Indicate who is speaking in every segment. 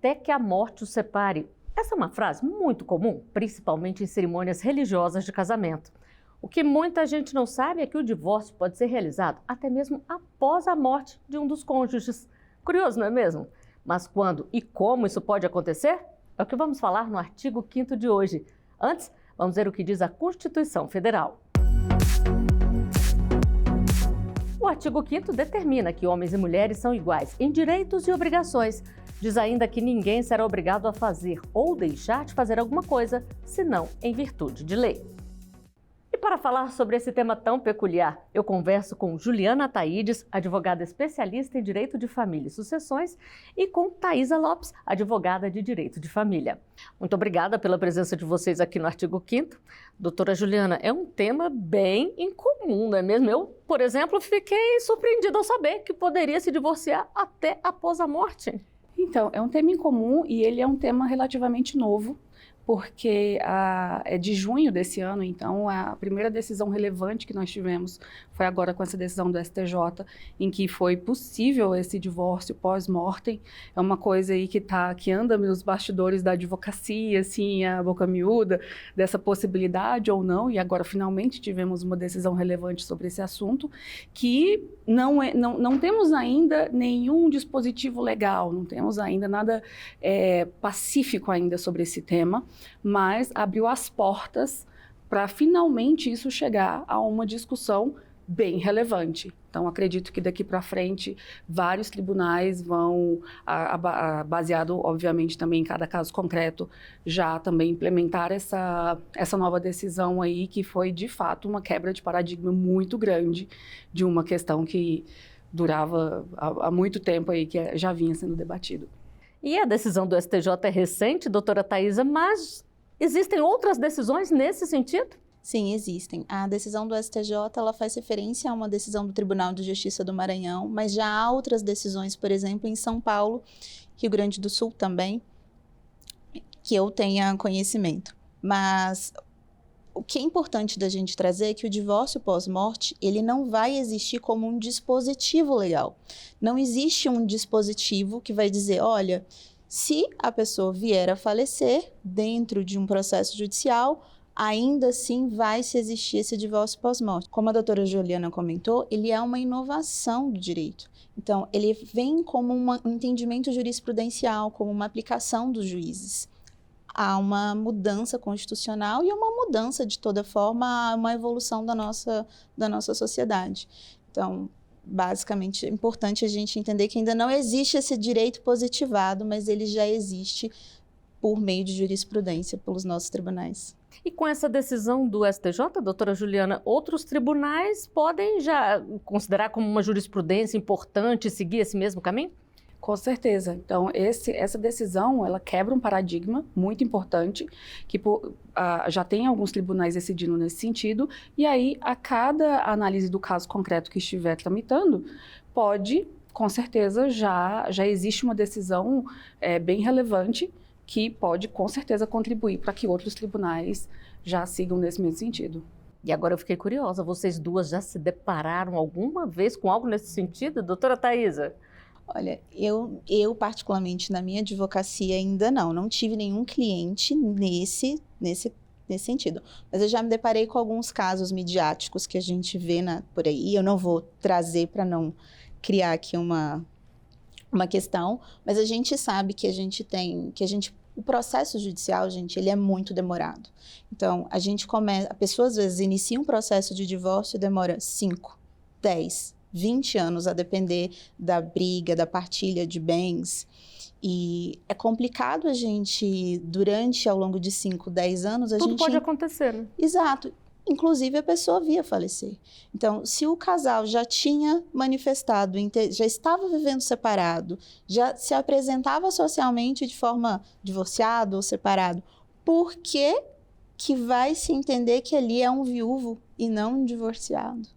Speaker 1: até que a morte os separe. Essa é uma frase muito comum, principalmente em cerimônias religiosas de casamento. O que muita gente não sabe é que o divórcio pode ser realizado até mesmo após a morte de um dos cônjuges. Curioso, não é mesmo? Mas quando e como isso pode acontecer? É o que vamos falar no artigo 5º de hoje. Antes, vamos ver o que diz a Constituição Federal. O artigo 5º determina que homens e mulheres são iguais em direitos e obrigações. Diz ainda que ninguém será obrigado a fazer ou deixar de fazer alguma coisa, senão em virtude de lei. E para falar sobre esse tema tão peculiar, eu converso com Juliana Ataides, advogada especialista em Direito de Família e Sucessões, e com Thaisa Lopes, advogada de Direito de Família. Muito obrigada pela presença de vocês aqui no artigo 5º. Doutora Juliana, é um tema bem incomum, não é mesmo? Eu, por exemplo, fiquei surpreendida ao saber que poderia se divorciar até após a morte.
Speaker 2: Então, é um tema incomum e ele é um tema relativamente novo, porque é de junho desse ano, então a primeira decisão relevante que nós tivemos foi agora com essa decisão do STJ, em que foi possível esse divórcio pós-mortem. É uma coisa aí que anda nos bastidores da advocacia, assim, a boca miúda, dessa possibilidade ou não, e agora finalmente tivemos uma decisão relevante sobre esse assunto, que não temos ainda nenhum dispositivo legal, não temos ainda nada pacífico ainda sobre esse tema, mas abriu as portas para finalmente isso chegar a uma discussão bem relevante. Então, acredito que daqui para frente vários tribunais vão, baseado obviamente também em cada caso concreto, já também implementar essa nova decisão aí, que foi de fato uma quebra de paradigma muito grande de uma questão que durava há muito tempo aí, que já vinha sendo debatido.
Speaker 1: E a decisão do STJ é recente, doutora Thaisa, mas existem outras decisões nesse sentido?
Speaker 3: Sim, existem. A decisão do STJ, ela faz referência a uma decisão do Tribunal de Justiça do Maranhão, mas já há outras decisões, por exemplo, em São Paulo, Rio Grande do Sul também, que eu tenha conhecimento. Mas o que é importante da gente trazer é que o divórcio pós-morte, ele não vai existir como um dispositivo legal. Não existe um dispositivo que vai dizer, olha, se a pessoa vier a falecer dentro de um processo judicial, ainda assim vai se existir esse divórcio pós-morte. Como a doutora Juliana comentou, ele é uma inovação do direito. Então, ele vem como um entendimento jurisprudencial, como uma aplicação dos juízes. Há uma mudança constitucional e uma mudança, de toda forma, uma evolução da nossa sociedade. Então, basicamente, é importante a gente entender que ainda não existe esse direito positivado, mas ele já existe por meio de jurisprudência pelos nossos tribunais.
Speaker 1: E com essa decisão do STJ, doutora Juliana, outros tribunais podem já considerar como uma jurisprudência importante seguir esse mesmo caminho?
Speaker 2: Com certeza. Então, essa decisão, ela quebra um paradigma muito importante, que já tem alguns tribunais decidindo nesse sentido, e aí, a cada análise do caso concreto que estiver tramitando, pode, com certeza, já existe uma decisão bem relevante, que pode, com certeza, contribuir para que outros tribunais já sigam nesse mesmo sentido.
Speaker 1: E agora eu fiquei curiosa, vocês duas já se depararam alguma vez com algo nesse sentido, doutora Thaisa?
Speaker 3: Olha, eu particularmente na minha advocacia ainda não tive nenhum cliente nesse sentido. Mas eu já me deparei com alguns casos midiáticos que a gente vê por aí. Eu não vou trazer para não criar aqui uma questão, mas a gente sabe que o processo judicial, gente, ele é muito demorado. Então, a pessoa às vezes inicia um processo de divórcio e demora 5, 10, 20 anos, a depender da briga, da partilha de bens. E é complicado a gente, ao longo de 5, 10 anos,
Speaker 1: Tudo pode acontecer, né?
Speaker 3: Exato. Inclusive, a pessoa via falecer. Então, se o casal já tinha manifestado, já estava vivendo separado, já se apresentava socialmente de forma divorciado ou separado, por que vai se entender que ali é um viúvo e não um divorciado?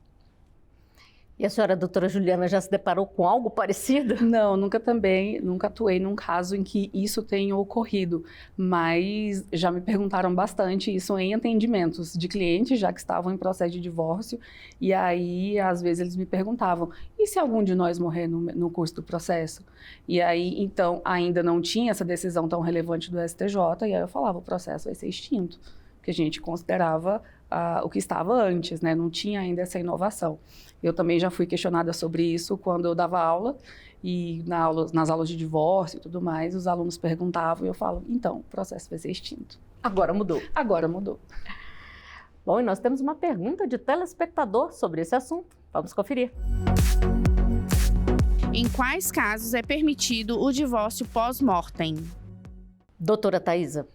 Speaker 1: E a senhora, doutora Juliana, já se deparou com algo parecido?
Speaker 2: Não, nunca atuei num caso em que isso tenha ocorrido, mas já me perguntaram bastante isso em atendimentos de clientes já que estavam em processo de divórcio, e aí às vezes eles me perguntavam, e se algum de nós morrer no curso do processo? E aí, então, ainda não tinha essa decisão tão relevante do STJ, e aí eu falava, o processo vai ser extinto, porque a gente considerava o que estava antes, né? Não tinha ainda essa inovação. Eu também já fui questionada sobre isso quando eu dava aula, e nas aulas de divórcio e tudo mais, os alunos perguntavam e eu falo, então, o processo vai ser extinto.
Speaker 1: Agora mudou.
Speaker 2: Agora mudou.
Speaker 1: Bom, e nós temos uma pergunta de telespectador sobre esse assunto. Vamos conferir.
Speaker 4: Em quais casos é permitido o divórcio pós-mortem?
Speaker 1: Doutora Thaisa.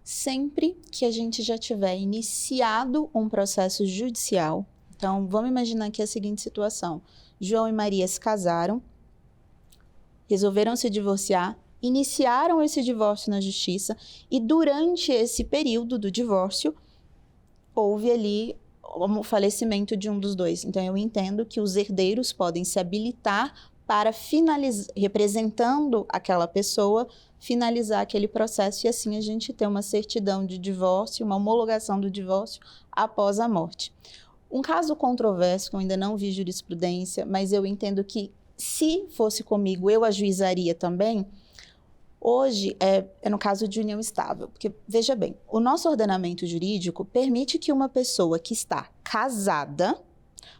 Speaker 3: Sempre que a gente já tiver iniciado um processo judicial, então vamos imaginar aqui a seguinte situação: João e Maria se casaram, resolveram se divorciar, iniciaram esse divórcio na justiça e durante esse período do divórcio houve ali o falecimento de um dos dois. Então eu entendo que os herdeiros podem se habilitar para finalizar, representando aquela pessoa, finalizar aquele processo e assim a gente ter uma certidão de divórcio, uma homologação do divórcio após a morte. Um caso controverso, que eu ainda não vi jurisprudência, mas eu entendo que se fosse comigo eu ajuizaria também, hoje é no caso de união estável, porque veja bem, o nosso ordenamento jurídico permite que uma pessoa que está casada,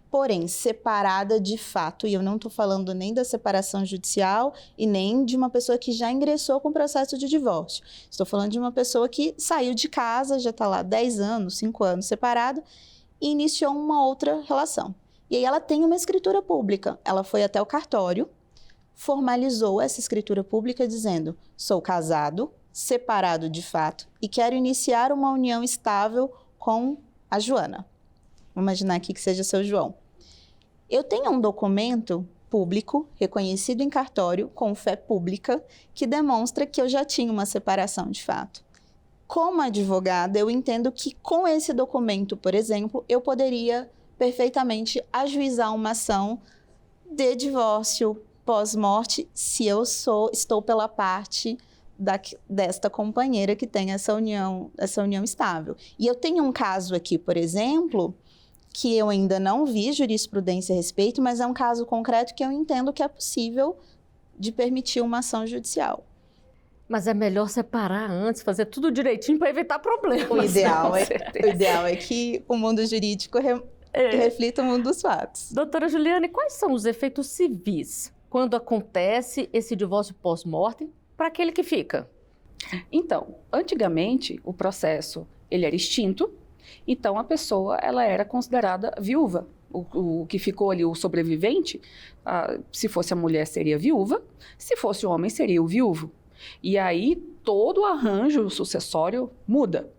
Speaker 3: porém separada de fato, e eu não estou falando nem da separação judicial e nem de uma pessoa que já ingressou com o processo de divórcio. Estou falando de uma pessoa que saiu de casa, já está lá 10 anos, 5 anos separada e iniciou uma outra relação. E aí ela tem uma escritura pública, ela foi até o cartório, formalizou essa escritura pública dizendo: sou casado, separado de fato e quero iniciar uma união estável com a Joana. Vamos imaginar aqui que seja seu João. Eu tenho um documento público, reconhecido em cartório, com fé pública, que demonstra que eu já tinha uma separação de fato. Como advogada, eu entendo que com esse documento, por exemplo, eu poderia perfeitamente ajuizar uma ação de divórcio pós-morte se eu estou pela parte desta companheira que tem essa união estável. E eu tenho um caso aqui, por exemplo, que eu ainda não vi jurisprudência a respeito, mas é um caso concreto que eu entendo que é possível de permitir uma ação judicial.
Speaker 1: Mas é melhor separar antes, fazer tudo direitinho para evitar problemas.
Speaker 3: O ideal é que o mundo jurídico reflita o mundo dos fatos.
Speaker 1: Doutora Juliana, quais são os efeitos civis quando acontece esse divórcio pós-mortem para aquele que fica?
Speaker 2: Então, antigamente, o processo ele era extinto, então a pessoa ela era considerada viúva. O que ficou ali, o sobrevivente, se fosse a mulher seria viúva, se fosse o homem seria o viúvo. E aí todo o arranjo sucessório muda.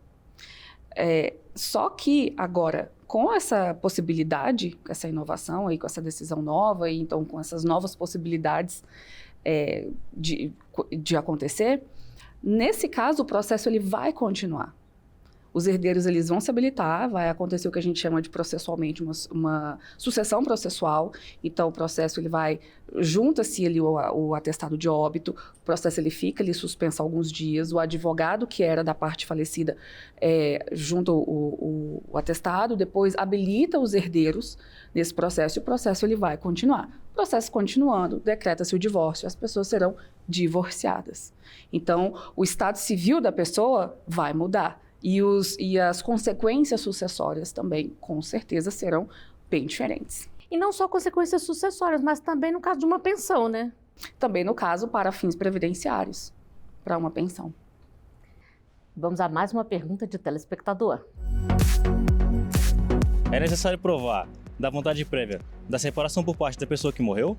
Speaker 2: Só que agora, com essa possibilidade, com essa inovação, aí, com essa decisão nova, e então com essas novas possibilidades de acontecer, nesse caso o processo ele vai continuar. Os herdeiros eles vão se habilitar, vai acontecer o que a gente chama de processualmente uma sucessão processual. Então o processo ele vai, junta-se ali o atestado de óbito, o processo ele fica ali suspenso alguns dias, o advogado que era da parte falecida junta o atestado, depois habilita os herdeiros nesse processo e o processo ele vai continuar. O processo continuando, decreta-se o divórcio, as pessoas serão divorciadas. Então o estado civil da pessoa vai mudar. E as consequências sucessórias também, com certeza, serão bem diferentes.
Speaker 1: E não só consequências sucessórias, mas também no caso de uma pensão, né?
Speaker 2: Também no caso para fins previdenciários, para uma pensão.
Speaker 1: Vamos a mais uma pergunta de telespectador.
Speaker 5: É necessário provar da vontade prévia da separação por parte da pessoa que morreu?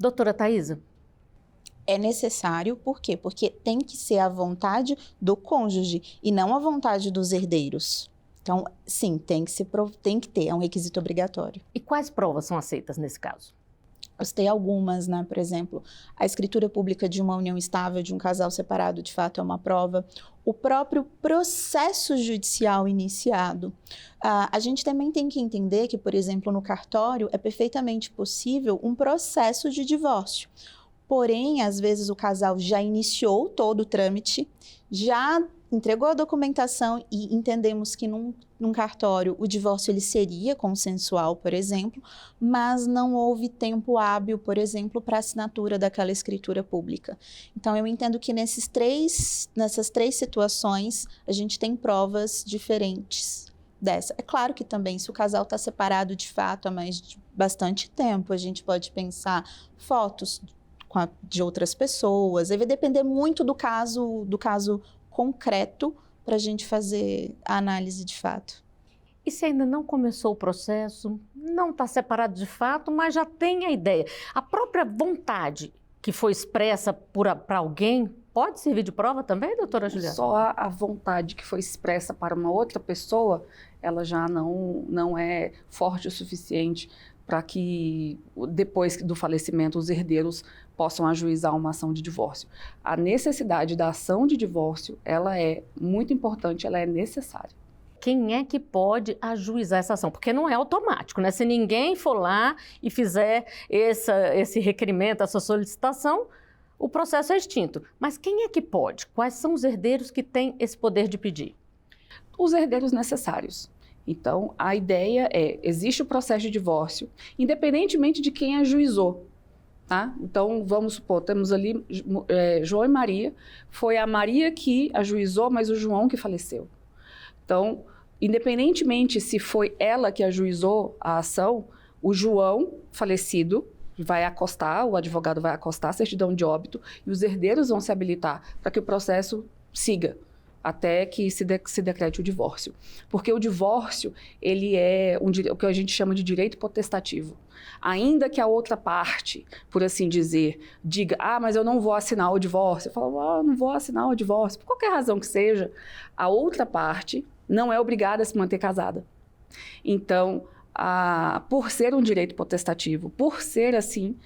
Speaker 1: Doutora Thaisa.
Speaker 3: É necessário, por quê? Porque tem que ser a vontade do cônjuge e não a vontade dos herdeiros. Então, sim, tem que ter, é um requisito obrigatório.
Speaker 1: E quais provas são aceitas nesse caso?
Speaker 3: Eu citei algumas, né? Por exemplo, a escritura pública de uma união estável de um casal separado, de fato, é uma prova. O próprio processo judicial iniciado. A gente também tem que entender que, por exemplo, no cartório, é perfeitamente possível um processo de divórcio. Porém, às vezes o casal já iniciou todo o trâmite, já entregou a documentação e entendemos que num cartório o divórcio ele seria consensual, por exemplo, mas não houve tempo hábil, por exemplo, para a assinatura daquela escritura pública. Então, eu entendo que nessas três situações, a gente tem provas diferentes dessa. É claro que também, se o casal está separado de fato há mais de bastante tempo, a gente pode pensar fotos de outras pessoas, vai depender muito do caso concreto para a gente fazer a análise de fato.
Speaker 1: E se ainda não começou o processo, não está separado de fato, mas já tem a ideia, a própria vontade que foi expressa para alguém pode servir de prova também, doutora Juliana?
Speaker 2: Só a vontade que foi expressa para uma outra pessoa, ela já não é forte o suficiente para que depois do falecimento os herdeiros possam ajuizar uma ação de divórcio. A necessidade da ação de divórcio, ela é muito importante, ela é necessária.
Speaker 1: Quem é que pode ajuizar essa ação? Porque não é automático, né? Se ninguém for lá e fizer esse requerimento, essa solicitação, o processo é extinto. Mas quem é que pode? Quais são os herdeiros que têm esse poder de pedir?
Speaker 2: Os herdeiros necessários. Então, a ideia existe o processo de divórcio, independentemente de quem ajuizou. Tá? Então, vamos supor, temos ali João e Maria, foi a Maria que ajuizou, mas o João que faleceu. Então, independentemente se foi ela que ajuizou a ação, o João falecido vai acostar, o advogado vai acostar a certidão de óbito e os herdeiros vão se habilitar para que o processo siga até que se decrete o divórcio. Porque o divórcio, ele é o que a gente chama de direito potestativo. Ainda que a outra parte, por assim dizer, diga, mas eu não vou assinar o divórcio. Eu falo, não vou assinar o divórcio. Por qualquer razão que seja, a outra parte não é obrigada a se manter casada. Então, por ser um direito potestativo, por ser assim,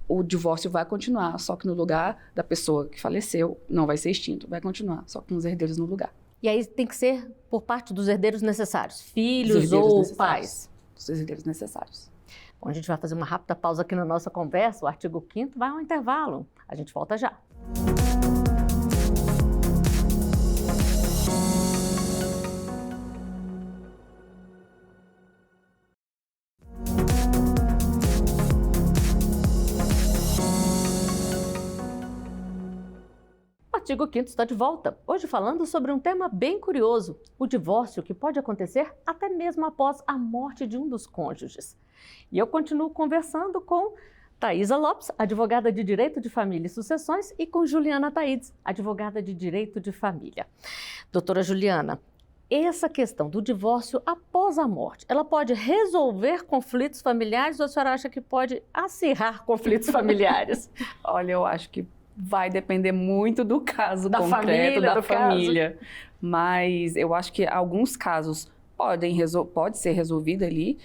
Speaker 2: o divórcio vai continuar, só que no lugar da pessoa que faleceu, não vai ser extinto, vai continuar, só com os herdeiros no lugar.
Speaker 1: E aí tem que ser por parte dos herdeiros necessários, filhos ou pais?
Speaker 2: Dos herdeiros necessários.
Speaker 1: Bom, a gente vai fazer uma rápida pausa aqui na nossa conversa, o artigo 5º vai ao intervalo, a gente volta já. O artigo 5º está de volta, hoje falando sobre um tema bem curioso, o divórcio, que pode acontecer até mesmo após a morte de um dos cônjuges. E eu continuo conversando com Thaisa Lopes, advogada de Direito de Família e Sucessões, e com Juliana Taides, advogada de Direito de Família. Doutora Juliana, essa questão do divórcio após a morte, ela pode resolver conflitos familiares ou a senhora acha que pode acirrar conflitos familiares?
Speaker 2: Olha, eu acho que vai depender muito do caso
Speaker 1: da
Speaker 2: concreto,
Speaker 1: família,
Speaker 2: da família. Mas eu acho que alguns casos pode ser resolvido ali,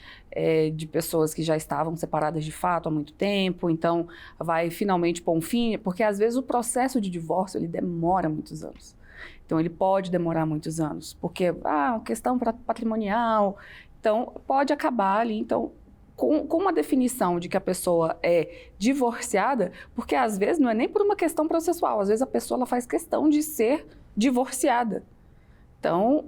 Speaker 2: de pessoas que já estavam separadas de fato há muito tempo, então vai finalmente pôr um fim, porque às vezes o processo de divórcio ele demora muitos anos. Então ele pode demorar muitos anos, porque questão patrimonial, então pode acabar ali, então com uma definição de que a pessoa é divorciada, porque às vezes não é nem por uma questão processual, às vezes a pessoa ela faz questão de ser divorciada. Então,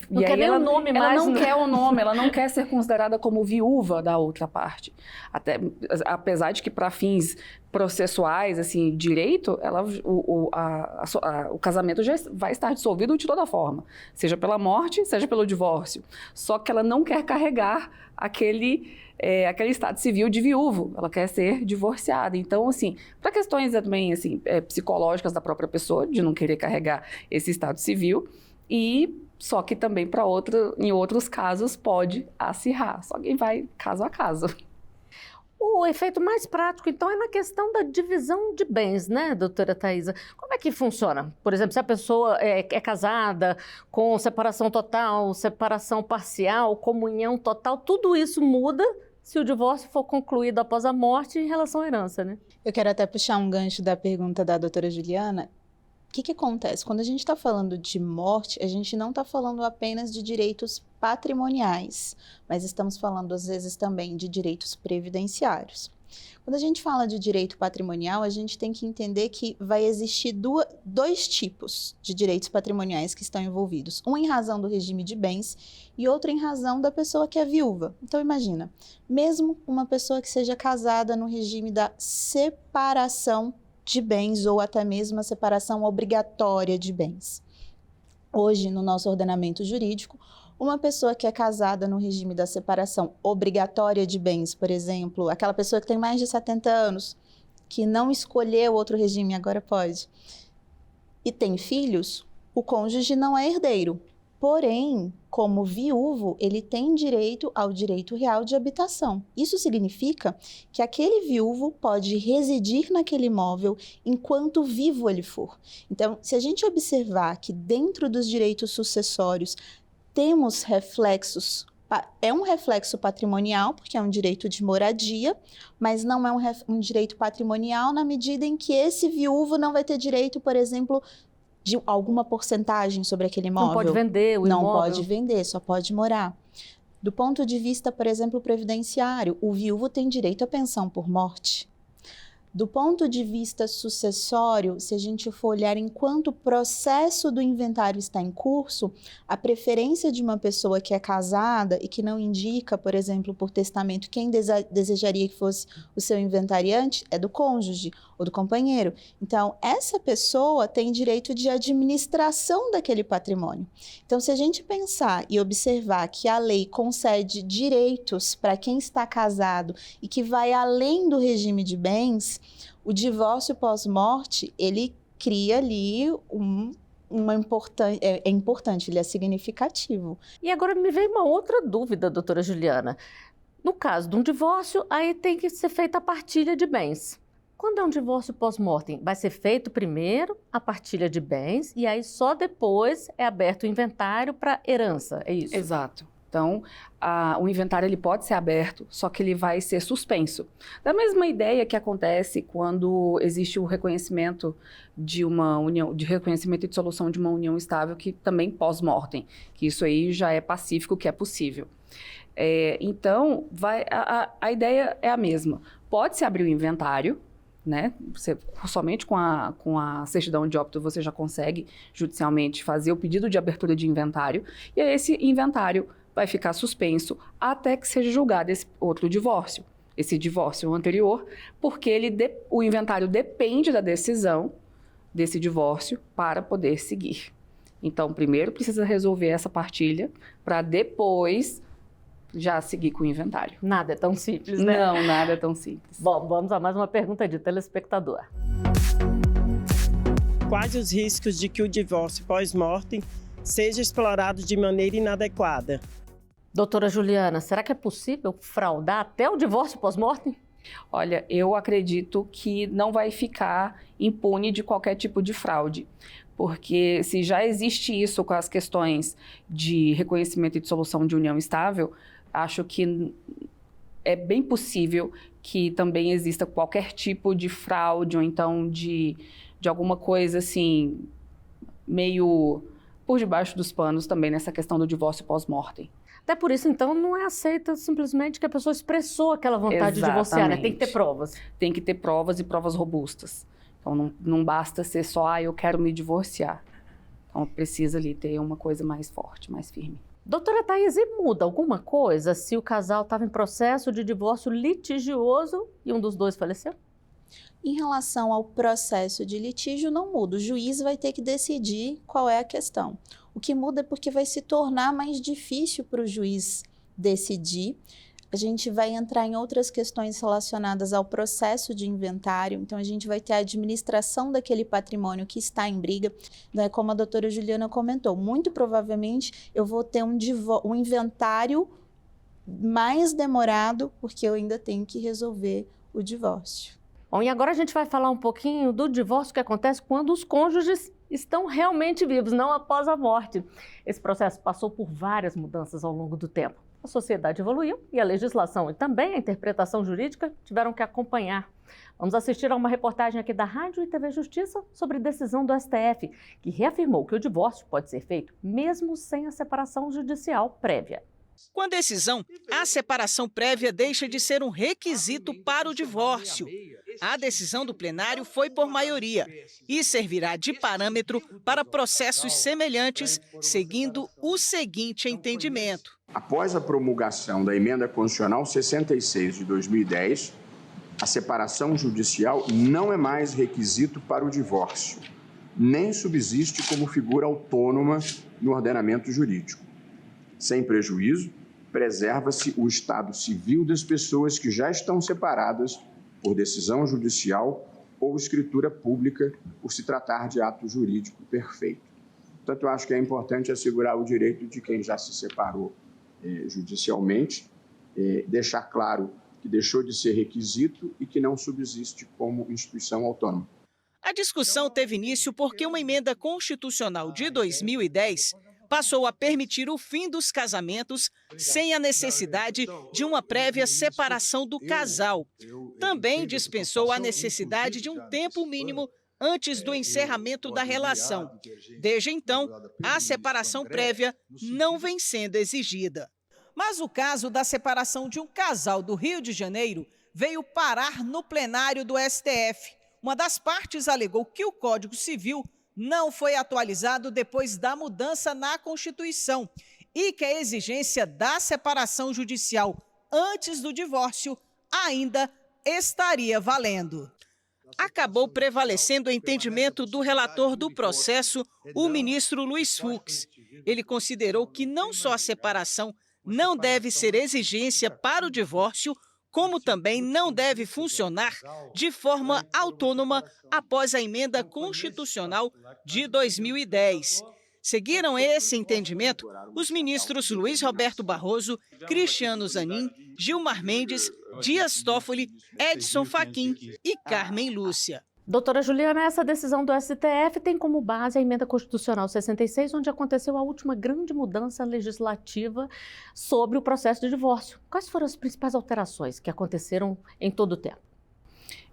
Speaker 1: não quer nem o nome mais.
Speaker 2: Ela não quer o nome, ela não quer ser considerada como viúva da outra parte. Apesar de que para fins processuais, assim, direito, o casamento já vai estar dissolvido de toda forma, seja pela morte, seja pelo divórcio. Só que ela não quer carregar aquele estado civil de viúvo, ela quer ser divorciada. Então, assim, para questões também assim, psicológicas da própria pessoa, de não querer carregar esse estado civil, e só que também em outros casos pode acirrar, só que vai caso a caso.
Speaker 1: O efeito mais prático, então, é na questão da divisão de bens, né, doutora Thaisa? Como é que funciona? Por exemplo, se a pessoa é casada com separação total, separação parcial, comunhão total, tudo isso muda se o divórcio for concluído após a morte em relação à herança, né?
Speaker 3: Eu quero até puxar um gancho da pergunta da doutora Juliana. O que acontece? Quando a gente está falando de morte, a gente não está falando apenas de direitos patrimoniais, mas estamos falando, às vezes, também de direitos previdenciários. Quando a gente fala de direito patrimonial, a gente tem que entender que vai existir dois tipos de direitos patrimoniais que estão envolvidos. Um em razão do regime de bens e outro em razão da pessoa que é viúva. Então, imagina, mesmo uma pessoa que seja casada no regime da separação de bens ou até mesmo a separação obrigatória de bens. Hoje, no nosso ordenamento jurídico, uma pessoa que é casada no regime da separação obrigatória de bens, por exemplo, aquela pessoa que tem mais de 70 anos, que não escolheu outro regime, agora pode, e tem filhos, o cônjuge não é herdeiro. Porém, como viúvo, ele tem direito ao direito real de habitação. Isso significa que aquele viúvo pode residir naquele imóvel enquanto vivo ele for. Então, se a gente observar que dentro dos direitos sucessórios temos reflexos, é um reflexo patrimonial, porque é um direito de moradia, mas não é um direito patrimonial na medida em que esse viúvo não vai ter direito, por exemplo, de alguma porcentagem sobre aquele imóvel.
Speaker 1: Não pode vender o imóvel.
Speaker 3: Não pode vender, só pode morar. Do ponto de vista, por exemplo, previdenciário, o viúvo tem direito à pensão por morte. Do ponto de vista sucessório, se a gente for olhar enquanto o processo do inventário está em curso, a preferência de uma pessoa que é casada e que não indica, por exemplo, por testamento, quem desejaria que fosse o seu inventariante, é do cônjuge ou do companheiro. Então, essa pessoa tem direito de administração daquele patrimônio. Então, se a gente pensar e observar que a lei concede direitos para quem está casado e que vai além do regime de bens, o divórcio pós-morte, ele cria ali é importante, ele é significativo.
Speaker 1: E agora me veio uma outra dúvida, doutora Juliana. No caso de um divórcio, aí tem que ser feita a partilha de bens. Quando é um divórcio pós-mortem, vai ser feito primeiro a partilha de bens e aí só depois é aberto o inventário para herança, é isso?
Speaker 2: Exato. Então, o inventário ele pode ser aberto, só que ele vai ser suspenso. Da mesma ideia que acontece quando existe o reconhecimento de uma união, de reconhecimento e dissolução de uma união estável, que também pós-mortem, que isso aí já é pacífico, que é possível. Então, a ideia é a mesma. Pode-se abrir o inventário, né? Somente com a certidão de óbito você já consegue judicialmente fazer o pedido de abertura de inventário, e aí esse inventário vai ficar suspenso até que seja julgado esse outro divórcio, esse divórcio anterior, porque o inventário depende da decisão desse divórcio para poder seguir. Então, primeiro precisa resolver essa partilha para depois já seguir com o inventário.
Speaker 1: Nada é tão simples, né?
Speaker 2: Não, nada é tão simples.
Speaker 1: Bom, vamos a mais uma pergunta de telespectador.
Speaker 6: Quais os riscos de que o divórcio pós-mortem seja explorado de maneira inadequada?
Speaker 1: Doutora Juliana, será que é possível fraudar até o divórcio pós-mortem?
Speaker 2: Olha, eu acredito que não vai ficar impune de qualquer tipo de fraude, porque se já existe isso com as questões de reconhecimento e dissolução de união estável, acho que é bem possível que também exista qualquer tipo de fraude ou então de alguma coisa assim, meio por debaixo dos panos também nessa questão do divórcio pós-mortem.
Speaker 1: Até por isso, então, não é aceita simplesmente que a pessoa expressou aquela vontade de divorciar, né? Tem que ter provas.
Speaker 2: Tem que ter provas e provas robustas. Então, não basta ser só, eu quero me divorciar. Então, precisa ali ter uma coisa mais forte, mais firme.
Speaker 1: Doutora Thaís, e muda alguma coisa se o casal estava em processo de divórcio litigioso e um dos dois faleceu?
Speaker 3: Em relação ao processo de litígio, não muda. O juiz vai ter que decidir qual é a questão. O que muda é porque vai se tornar mais difícil para o juiz decidir. A gente vai entrar em outras questões relacionadas ao processo de inventário. Então, a gente vai ter a administração daquele patrimônio que está em briga. Como a doutora Juliana comentou, muito provavelmente eu vou ter um inventário mais demorado, porque eu ainda tenho que resolver o divórcio.
Speaker 1: Bom, e agora a gente vai falar um pouquinho do divórcio que acontece quando os cônjuges estão realmente vivos, não após a morte. Esse processo passou por várias mudanças ao longo do tempo. A sociedade evoluiu e a legislação e também a interpretação jurídica tiveram que acompanhar. Vamos assistir a uma reportagem aqui da Rádio e TV Justiça sobre decisão do STF, que reafirmou que o divórcio pode ser feito mesmo sem a separação judicial prévia.
Speaker 7: Com a decisão, a separação prévia deixa de ser um requisito para o divórcio. A decisão do plenário foi por maioria e servirá de parâmetro para processos semelhantes, seguindo o seguinte entendimento.
Speaker 8: Após a promulgação da Emenda Constitucional 66 de 2010, a separação judicial não é mais requisito para o divórcio, nem subsiste como figura autônoma no ordenamento jurídico. Sem prejuízo, preserva-se o estado civil das pessoas que já estão separadas por decisão judicial ou escritura pública, por se tratar de ato jurídico perfeito. Portanto, eu acho que é importante assegurar o direito de quem já se separou judicialmente, deixar claro que deixou de ser requisito e que não subsiste como instituição autônoma.
Speaker 7: A discussão teve início porque uma emenda constitucional de 2010 passou a permitir o fim dos casamentos sem a necessidade de uma prévia separação do casal. Também dispensou a necessidade de um tempo mínimo antes do encerramento da relação. Desde então, a separação prévia não vem sendo exigida. Mas o caso da separação de um casal do Rio de Janeiro veio parar no plenário do STF. Uma das partes alegou que o Código Civil não foi atualizado depois da mudança na Constituição e que a exigência da separação judicial antes do divórcio ainda estaria valendo. Acabou prevalecendo o entendimento do relator do processo, o ministro Luiz Fux. Ele considerou que não só a separação não deve ser exigência para o divórcio, como também não deve funcionar de forma autônoma após a emenda constitucional de 2010. Seguiram esse entendimento os ministros Luiz Roberto Barroso, Cristiano Zanin, Gilmar Mendes, Dias Toffoli, Edson Fachin e Carmen Lúcia.
Speaker 1: Doutora Juliana, essa decisão do STF tem como base a Emenda Constitucional 66, onde aconteceu a última grande mudança legislativa sobre o processo de divórcio. Quais foram as principais alterações que aconteceram em todo o tempo?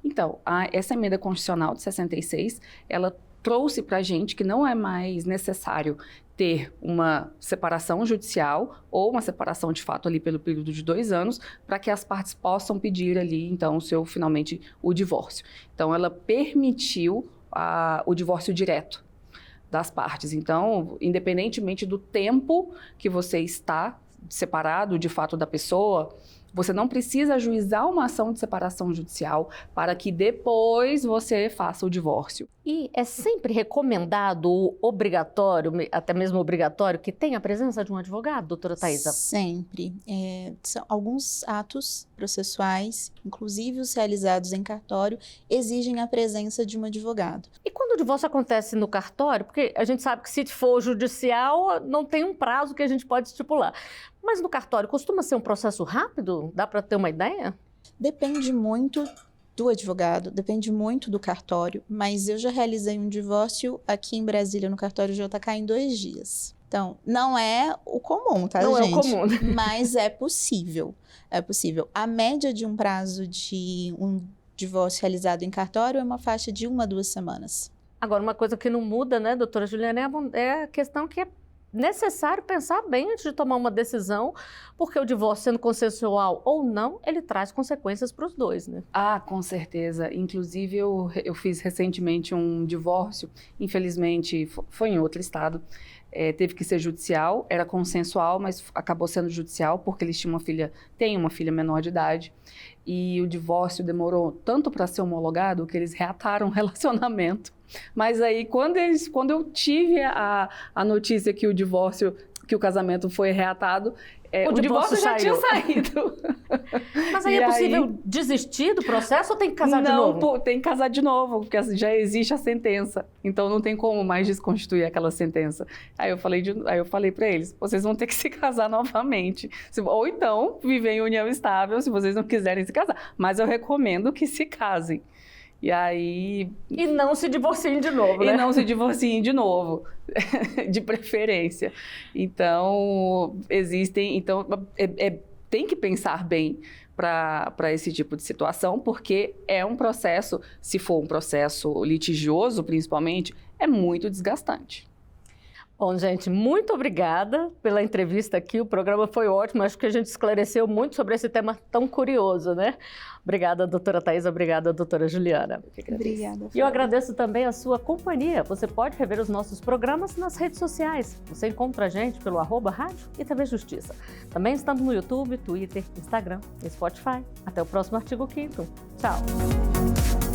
Speaker 2: Então, essa Emenda Constitucional de 66, ela trouxe para a gente que não é mais necessário ter uma separação judicial ou uma separação de fato ali pelo período de 2 anos para que as partes possam pedir ali, então, finalmente, o divórcio. Então, ela permitiu o divórcio direto das partes. Então, independentemente do tempo que você está separado de fato da pessoa, você não precisa ajuizar uma ação de separação judicial para que depois você faça o divórcio.
Speaker 1: E é sempre recomendado, obrigatório, até mesmo obrigatório, que tenha a presença de um advogado, doutora Thaisa?
Speaker 3: Sempre. São alguns atos processuais, inclusive os realizados em cartório, exigem a presença de um advogado.
Speaker 1: E quando o divórcio acontece no cartório, porque a gente sabe que se for judicial, não tem um prazo que a gente pode estipular. Mas no cartório costuma ser um processo rápido? Dá para ter uma ideia?
Speaker 3: Depende muito do advogado, depende muito do cartório, mas eu já realizei um divórcio aqui em Brasília, no cartório JK, em 2 dias. Então, não é o comum, tá,
Speaker 1: não
Speaker 3: gente?
Speaker 1: Não é o comum.
Speaker 3: Mas é possível, é possível. A média de um prazo de um divórcio realizado em cartório é uma faixa de 1 a 2 semanas.
Speaker 1: Agora, uma coisa que não muda, né, doutora Juliana, é a questão que é necessário pensar bem antes de tomar uma decisão, porque o divórcio, sendo consensual ou não, ele traz consequências para os dois, né?
Speaker 2: Ah, com certeza. Inclusive, eu fiz recentemente um divórcio, infelizmente foi em outro estado, teve que ser judicial, era consensual, mas acabou sendo judicial, porque eles tinham têm uma filha menor de idade, e o divórcio demorou tanto para ser homologado que eles reataram o relacionamento. Mas aí, quando eu tive a notícia que o casamento foi reatado, o divórcio já tinha saído.
Speaker 1: Mas aí é possível desistir do processo ou tem que casar de novo?
Speaker 2: Não, tem que casar de novo, porque já existe a sentença. Então não tem como mais desconstituir aquela sentença. Aí eu falei para eles, vocês vão ter que se casar novamente. Ou então viver em união estável, se vocês não quiserem se casar. Mas eu recomendo que se casem. E aí...
Speaker 1: E não se divorciem de novo, né?
Speaker 2: E não se divorciem de novo, de preferência. Então, existem... Então, tem que pensar bem para esse tipo de situação, porque é um processo, se for um processo litigioso, principalmente, é muito desgastante.
Speaker 1: Bom, gente, muito obrigada pela entrevista aqui. O programa foi ótimo. Acho que a gente esclareceu muito sobre esse tema tão curioso, né? Obrigada, doutora Thaisa. Obrigada, doutora Juliana.
Speaker 3: Obrigada.
Speaker 1: E eu agradeço também a sua companhia. Você pode rever os nossos programas nas redes sociais. Você encontra a gente pelo @rádio e TV Justiça. Também estamos no YouTube, Twitter, Instagram e Spotify. Até o próximo Artigo 5º. Tchau.